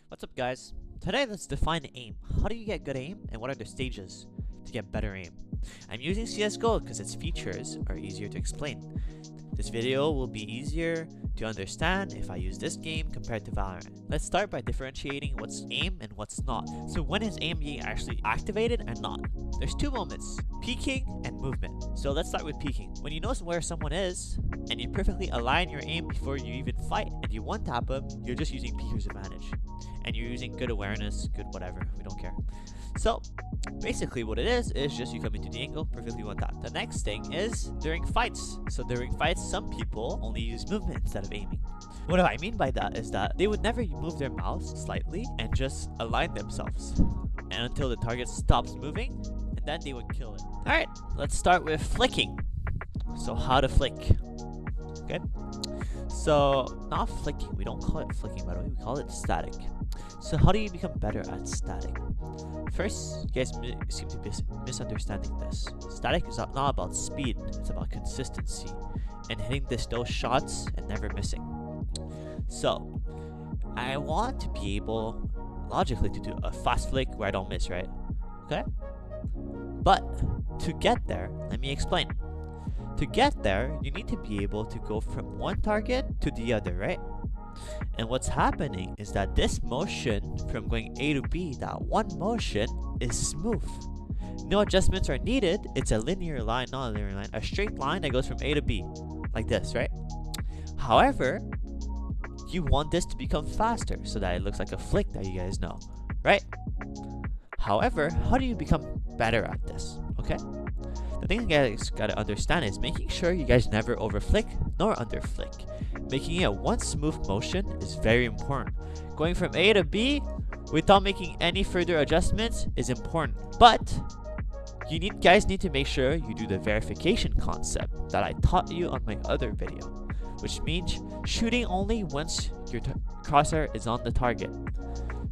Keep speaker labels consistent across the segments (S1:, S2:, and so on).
S1: What's up, guys? Today let's define aim. How do you get good aim and what are the stages to get better aim? I'm using CSGO because its features are easier to explain. This video will be easier to understand if I use this game compared to Valorant. Let's start by differentiating what's aim and what's not. So when is aim being actually activated and not? There's two moments, peeking and movement. So let's start with peeking. When you know where someone is and you perfectly align your aim before you even fight and you one-tap them, you're just using peeker's advantage. And you're using good awareness, good whatever, we don't care. So basically what it is just you come into the angle, perfectly one tap. The next thing is during fights. So during fights, some people only use movement instead of aiming. What I mean by that is that they would never move their mouse slightly and just align themselves. And until the target stops moving, and then they would kill it. Alright, let's start with flicking. So how to flick. Okay. So not flicking, we don't call it flicking by the way, we call it static. So how do you become better at static? First, you guys seem to be misunderstanding this. Static is not about speed, it's about consistency and hitting those shots and never missing. So I want to be able logically to do a fast flick where I don't miss, right? Okay? But to get there, let me explain. To get there, you need to be able to go from one target to the other, right? And what's happening is that this motion from going A to B, that one motion is smooth. No adjustments are needed. It's a linear line, not a linear line, a straight line that goes from A to B, like this, right? However, you want this to become faster so that it looks like a flick that you guys know, right? However, how do you become better at this, okay? The thing you guys gotta understand is making sure you guys never overflick nor underflick. Making it one smooth motion is very important. Going from A to B without making any further adjustments is important. But you guys need to make sure you do the verification concept that I taught you on my other video, which means shooting only once your crosshair is on the target.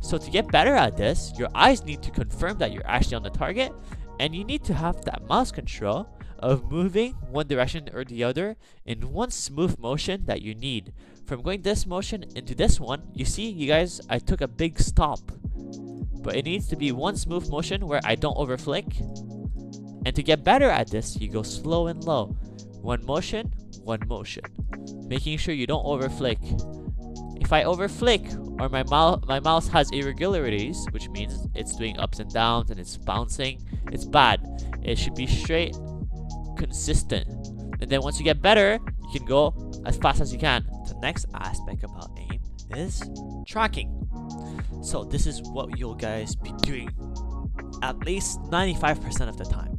S1: So to get better at this, your eyes need to confirm that you're actually on the target, and you need to have that mouse control of moving one direction or the other in one smooth motion that you need. From going this motion into this one, you see, you guys, I took a big stop. But it needs to be one smooth motion where I don't overflick. And to get better at this, you go slow and low. One motion, making sure you don't overflick. If I overflick or my mouse has irregularities, which means it's doing ups and downs and it's bouncing, it's bad. It should be straight, consistent. And then once you get better, you can go as fast as you can. The next aspect about aim is tracking. So this is what you'll guys be doing at least 95% of the time.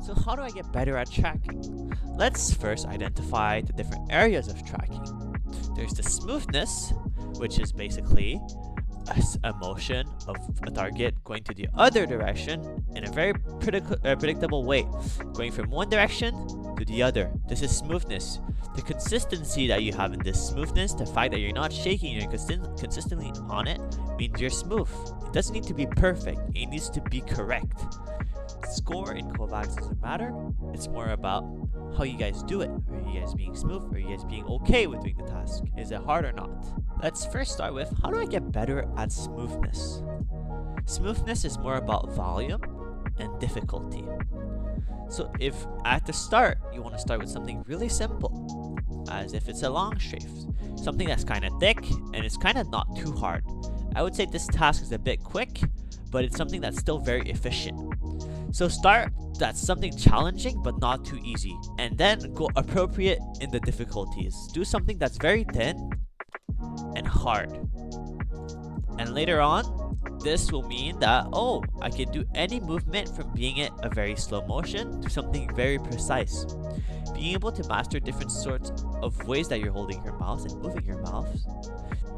S1: So how do I get better at tracking? Let's first identify the different areas of tracking. There's the smoothness, which is basically a motion of a target going to the other direction in a very predictable way, going from one direction to the other. This is smoothness. The consistency that you have in this smoothness, the fact that you're not shaking, you're consistently on it, means you're smooth. It doesn't need to be perfect, it needs to be correct. Score in Kovacs doesn't matter. It's more about how you guys do it. Are you guys being smooth? Are you guys being okay with doing the task? Is it hard or not? Let's first start with, how do I get better at smoothness? Smoothness is more about volume and difficulty. So if at the start you want to start with something really simple, as if it's a long strafe, something that's kind of thick and it's kind of not too hard, I would say this task is a bit quick, but it's something that's still very efficient. So start that's something challenging but not too easy, and then go appropriate in the difficulties. Do something that's very thin and hard. And later on, this will mean that, oh, I can do any movement from being it a very slow motion to something very precise. Being able to master different sorts of ways that you're holding your mouse and moving your mouse.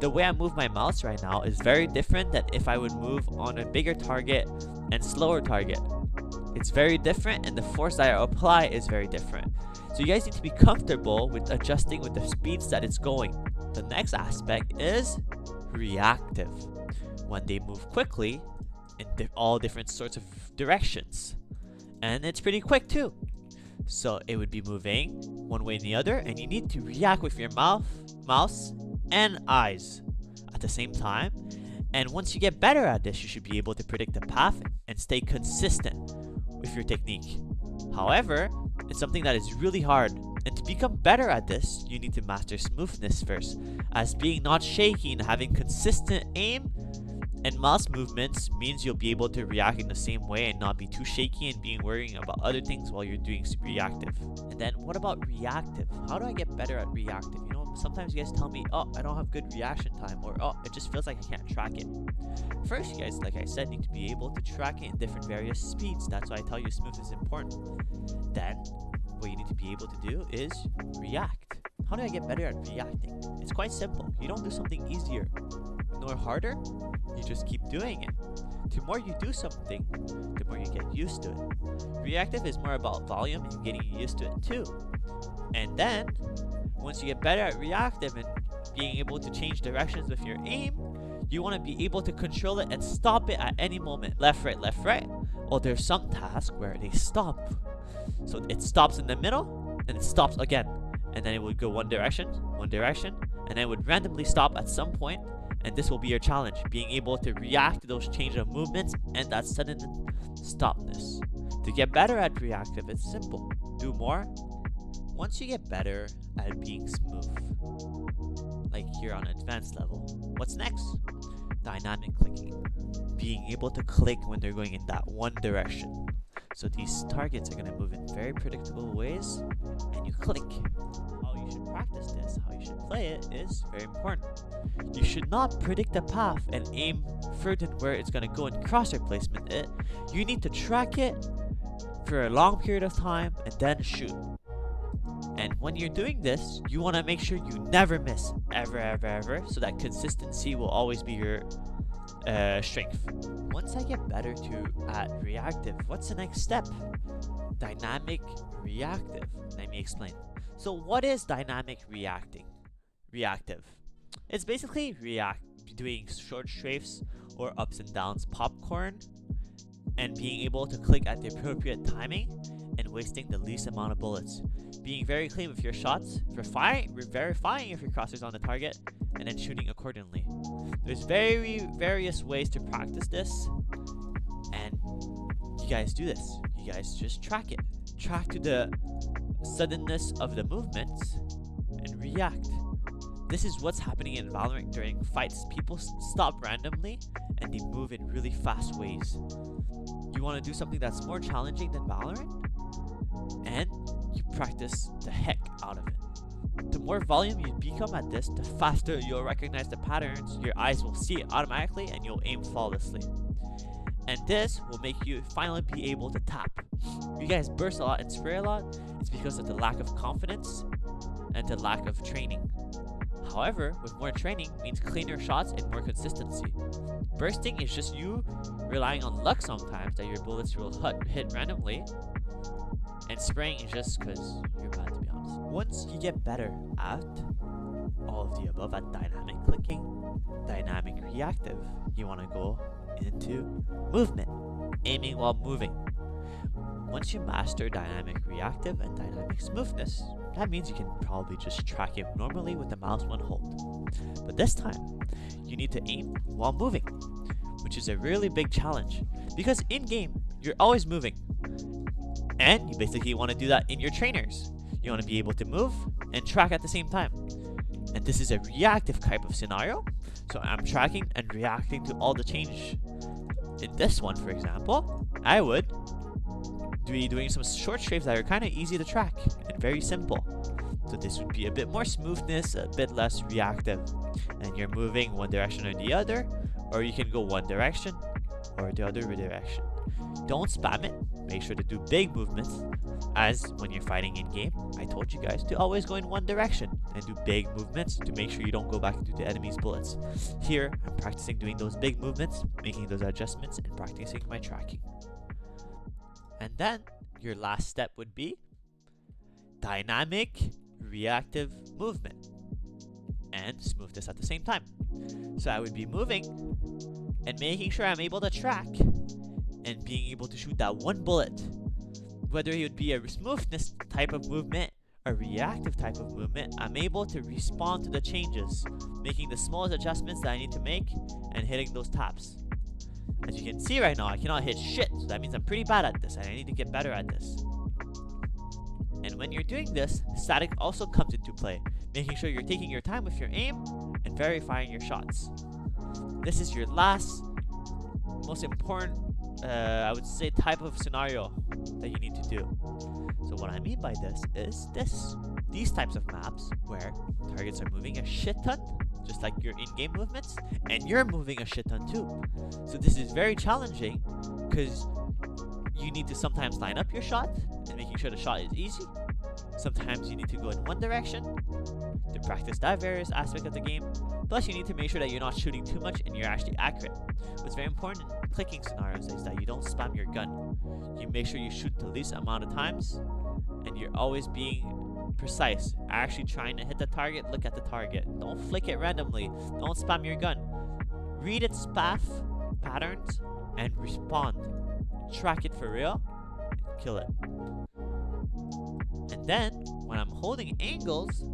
S1: The way I move my mouse right now is very different than if I would move on a bigger target and slower target. It's very different, and the force that I apply is very different. So you guys need to be comfortable with adjusting with the speeds that it's going. The next aspect is reactive. When they move quickly in all different sorts of directions. And it's pretty quick too. So it would be moving one way and the other, and you need to react with your mouse and eyes at the same time. And once you get better at this, you should be able to predict the path and stay consistent with your technique. However, it's something that is really hard, and to become better at this, you need to master smoothness first, as being not shaky and having consistent aim and mouse movements means you'll be able to react in the same way and not be too shaky and being worrying about other things while you're doing reactive. And then what about reactive? How do I get better at reactive? You know, sometimes you guys tell me, oh, I don't have good reaction time, or oh, it just feels like I can't track it. First, you guys, like I said, need to be able to track it in different various speeds. That's why I tell you smoothness is important. Then, what you need to be able to do is react. How do I get better at reacting? It's quite simple. You don't do something easier nor harder, you just keep doing it. The more you do something, the more you get used to it. Reactive is more about volume and getting used to it too. And then, once you get better at reactive and being able to change directions with your aim, you want to be able to control it and stop it at any moment. Left, right, left, right. Well, there's some tasks where they stop. So it stops in the middle, and it stops again. And then it would go one direction, and then it would randomly stop at some point. And this will be your challenge, being able to react to those change of movements and that sudden stopness. To get better at reactive, it's simple. Do more. Once you get better at being smooth, like you're on advanced level, what's next? Dynamic clicking. Being able to click when they're going in that one direction. So these targets are going to move in very predictable ways, and you click. How you should practice this, how you should play it is very important. You should not predict the path and aim further than where it's going to go and crosshair placement it. You need to track it for a long period of time and then shoot. And when you're doing this, you want to make sure you never miss, ever, so that consistency will always be your strength. Once I get better at reactive, what's the next step? Dynamic reactive. Let me explain. So what is dynamic reactive? It's basically doing short strafes or ups and downs popcorn and being able to click at the appropriate timing and wasting the least amount of bullets. Being very clean with your shots, verifying if your crosser's on the target, and then shooting accordingly. There's various ways to practice this, and you guys do this. You guys just track it. Track to the suddenness of the movements and react. This is what's happening in Valorant during fights. People stop randomly and they move in really fast ways. You want to do something that's more challenging than Valorant, and you practice the heck out of it. The more volume you become at this, the faster you'll recognize the patterns, your eyes will see it automatically, and you'll aim flawlessly. And this will make you finally be able to tap. You guys burst a lot and spray a lot, it's because of the lack of confidence and the lack of training. However, with more training means cleaner shots and more consistency. Bursting is just you relying on luck sometimes that your bullets will hit randomly, and spraying is just because you're bad, to be honest. Once you get better at all of the above, at dynamic clicking, dynamic reactive, you want to go into movement, aiming while moving. Once you master dynamic reactive and dynamic smoothness, that means you can probably just track it normally with the mouse one hold. But this time, you need to aim while moving, which is a really big challenge, because in-game, you're always moving. And you basically want to do that in your trainers. You want to be able to move and track at the same time. And this is a reactive type of scenario, so I'm tracking and reacting to all the change. In this one, for example, I would be doing some short strafes that are kind of easy to track and very simple. So this would be a bit more smoothness, a bit less reactive. And you're moving one direction or the other, or you can go one direction or the other direction. Don't spam it. Make sure to do big movements, as when you're fighting in game, I told you guys to always go in one direction and do big movements to make sure you don't go back into the enemy's bullets. Here, I'm practicing doing those big movements, making those adjustments, and practicing my tracking. And then, your last step would be dynamic reactive movement and smoothness at the same time. So I would be moving and making sure I'm able to track and being able to shoot that one bullet, whether it would be a smoothness type of movement a reactive type of movement, I'm able to respond to the changes, making the smallest adjustments that I need to make and hitting those taps. As you can see right now, I cannot hit shit, so that means I'm pretty bad at this and I need to get better at this. And when you're doing this, static also comes into play, making sure you're taking your time with your aim and verifying your shots. This is your last, most important, I would say, type of scenario that you need to do. So what I mean by this is these types of maps where targets are moving a shit ton, just like your in-game movements, and you're moving a shit ton too. So this is very challenging because you need to sometimes line up your shot and making sure the shot is easy. Sometimes you need to go in one direction to practice that various aspect of the game. Plus you need to make sure that you're not shooting too much and you're actually accurate. What's very important in clicking scenarios is that you don't spam your gun. You make sure you shoot the least amount of times and you're always being precise. Actually trying to hit the target, look at the target. Don't flick it randomly. Don't spam your gun. Read its path, patterns, and respond. Track it for real, and kill it. And then, when I'm holding angles,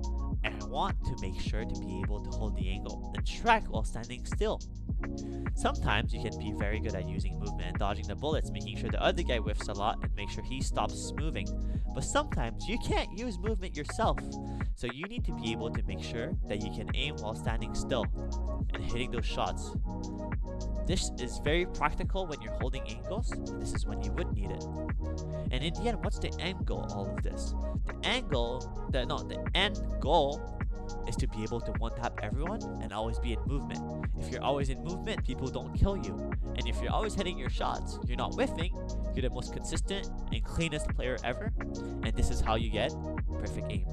S1: I want to make sure to be able to hold the angle and track while standing still. Sometimes you can be very good at using movement and dodging the bullets, making sure the other guy whiffs a lot and make sure he stops moving. But sometimes you can't use movement yourself, so you need to be able to make sure that you can aim while standing still and hitting those shots. This is very practical when you're holding angles, and this is when you would need it. And in the end, what's the end goal of all of this? The end goal is to be able to one-tap everyone and always be in movement. If you're always in movement, people don't kill you. And if you're always hitting your shots, you're not whiffing, you're the most consistent and cleanest player ever. And this is how you get perfect aim.